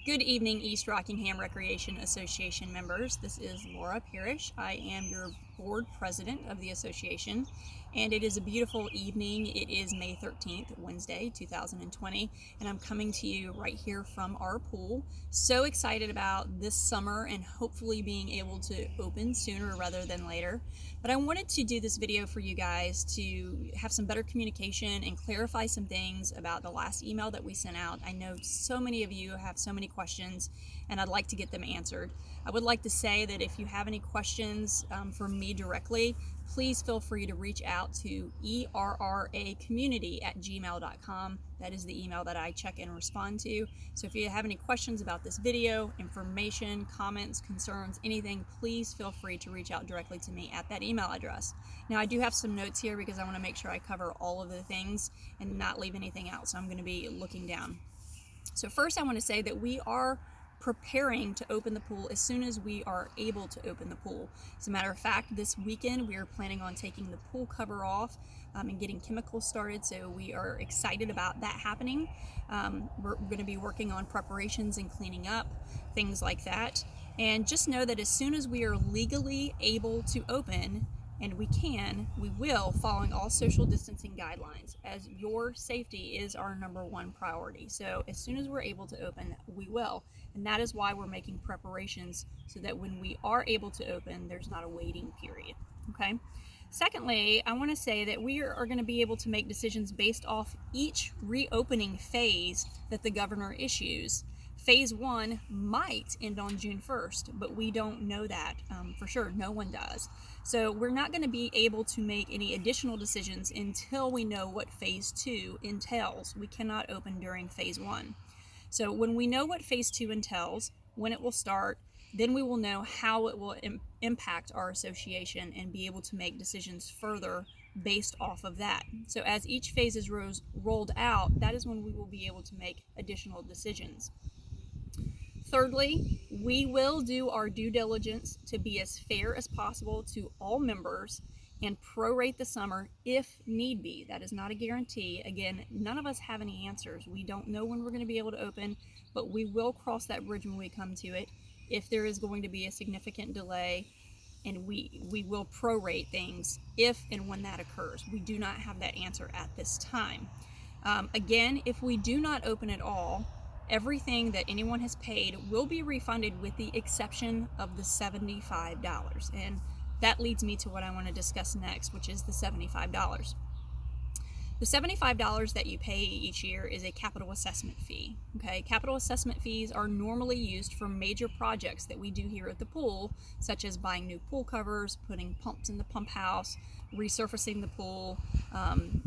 Good evening, East Rockingham Recreation Association members. This is Laura Parrish. I am your board president of the association, and it is a beautiful evening. It is May 13th, Wednesday, 2020, and I'm coming to you right here from our pool. So excited about this summer and hopefully being able to open sooner rather than later. But I wanted to do this video for you guys to have some better communication and clarify some things about the last email that we sent out. I know so many of you have so many questions, and I'd like to get them answered. I would like to say that if you have any questions for me directly, please feel free to reach out to erracommunity@gmail.com. That is the email that I check and respond to. So if you have any questions about this video, information, comments, concerns, anything, please feel free to reach out directly to me at that email address. Now, I do have some notes here because I want to make sure I cover all of the things and not leave anything out, so I'm going to be looking down. So first I want to say that we are preparing to open the pool as soon as we are able to open the pool. As a matter of fact, this weekend we are planning on taking the pool cover off and getting chemicals started, so we are excited about that happening. We're going to be working on preparations and cleaning up, things like that. And just know that as soon as we are legally able to open, and we will, following all social distancing guidelines, as your safety is our #1 priority. So as soon as we're able to open, we will. And that is why we're making preparations so that when we are able to open, there's not a waiting period, okay? Secondly, I want to say that we are going to be able to make decisions based off each reopening phase that the governor issues. Phase 1 might end on June 1st, but we don't know that for sure. No one does. So we're not going to be able to make any additional decisions until we know what Phase 2 entails. We cannot open during Phase 1. So when we know what Phase 2 entails, when it will start, then we will know how it will impact our association and be able to make decisions further based off of that. So as each phase is rolled out, that is when we will be able to make additional decisions. Thirdly, we will do our due diligence to be as fair as possible to all members and prorate the summer if need be. That is not a guarantee. Again, none of us have any answers. We don't know when we're going to be able to open, but we will cross that bridge when we come to it if there is going to be a significant delay, and we will prorate things if and when that occurs. We do not have that answer at this time. Again, if we do not open at all, everything that anyone has paid will be refunded with the exception of the $75. And that leads me to what I want to discuss next, which is the $75. The $75 that you pay each year is a capital assessment fee. Okay, capital assessment fees are normally used for major projects that we do here at the pool, such as buying new pool covers, putting pumps in the pump house, resurfacing the pool,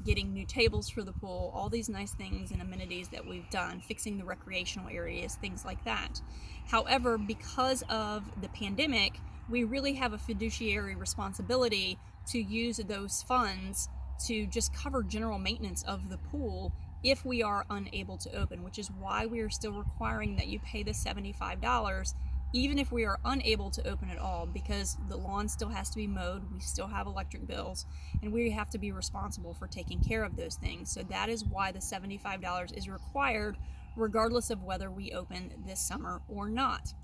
getting new tables for the pool, all these nice things and amenities that we've done, fixing the recreational areas, things like that. However, because of the pandemic, we really have a fiduciary responsibility to use those funds to just cover general maintenance of the pool if we are unable to open, which is why we are still requiring that you pay the $75 even if we are unable to open at all, because the lawn still has to be mowed, we still have electric bills, and we have to be responsible for taking care of those things. So that is why the $75 is required regardless of whether we open this summer or not.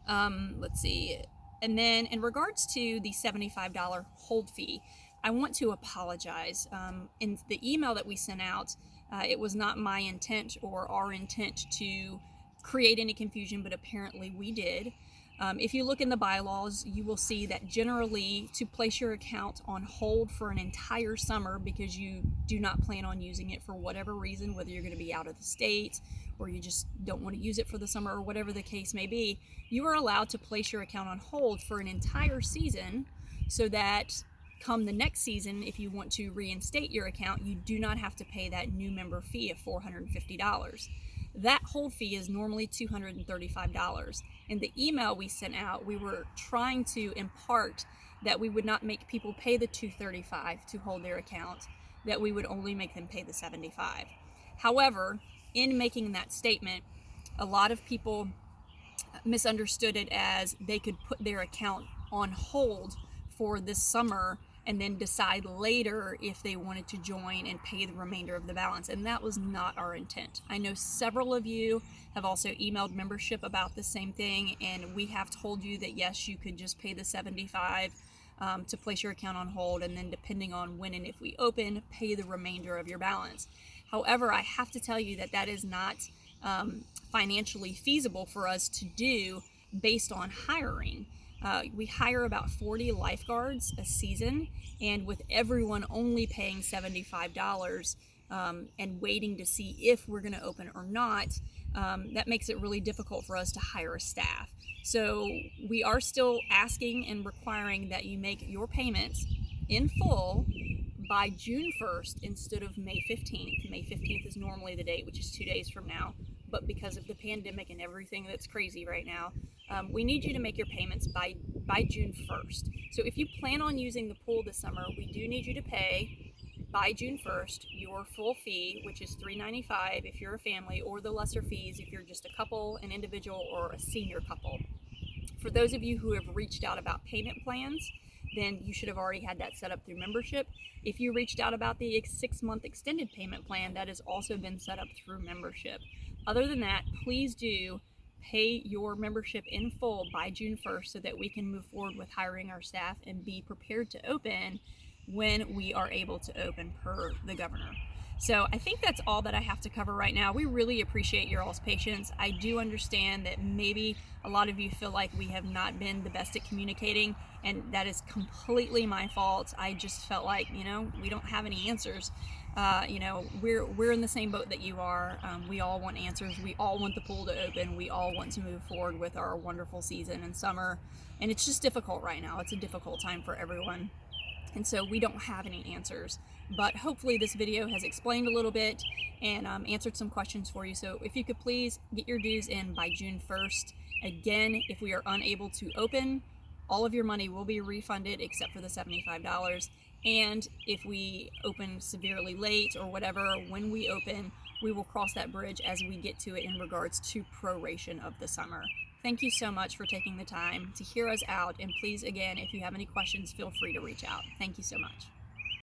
Let's see. And then in regards to the $75 hold fee, I want to apologize. In the email that we sent out, it was not my intent or our intent to create any confusion, but apparently we did. If you look in the bylaws, you will see that generally to place your account on hold for an entire summer because you do not plan on using it for whatever reason, whether you're going to be out of the state or you just don't want to use it for the summer or whatever the case may be, you are allowed to place your account on hold for an entire season so that come the next season, if you want to reinstate your account, you do not have to pay that new member fee of $450. That hold fee is normally $235. In the email we sent out, we were trying to impart that we would not make people pay the $235 to hold their account, that we would only make them pay the $75. However, in making that statement, a lot of people misunderstood it as they could put their account on hold for this summer and then decide later if they wanted to join and pay the remainder of the balance. And that was not our intent. I know several of you have also emailed membership about the same thing, and we have told you that yes, you could just pay the $75 to place your account on hold, and then depending on when and if we open, pay the remainder of your balance. However, I have to tell you that that is not financially feasible for us to do based on hiring. We hire about 40 lifeguards a season, and with everyone only paying $75 and waiting to see if we're going to open or not, that makes it really difficult for us to hire a staff. So we are still asking and requiring that you make your payments in full by June 1st instead of May 15th. May 15th is normally the date, which is 2 days from now. But because of the pandemic and everything that's crazy right now, we need you to make your payments by June 1st. So if you plan on using the pool this summer, we do need you to pay by June 1st your full fee, which is $395 if you're a family, or the lesser fees if you're just a couple, an individual, or a senior couple. For those of you who have reached out about payment plans, then you should have already had that set up through membership. If you reached out about the 6-month extended payment plan, that has also been set up through membership. Other than that, please do pay your membership in full by June 1st so that we can move forward with hiring our staff and be prepared to open when we are able to open per the governor. So I think that's all that I have to cover right now. We really appreciate your all's patience. I do understand that maybe a lot of you feel like we have not been the best at communicating, and that is completely my fault. I just felt like, we don't have any answers. We're in the same boat that you are. We all want answers. We all want the pool to open. We all want to move forward with our wonderful season and summer. And it's just difficult right now. It's a difficult time for everyone. And so we don't have any answers, but hopefully this video has explained a little bit and answered some questions for you. So if you could please get your dues in by June 1st. Again, if we are unable to open, all of your money will be refunded except for the $75. And if we open severely late or whatever, when we open, we will cross that bridge as we get to it in regards to proration of the summer. Thank you so much for taking the time to hear us out. And please, again, if you have any questions, feel free to reach out. Thank you so much.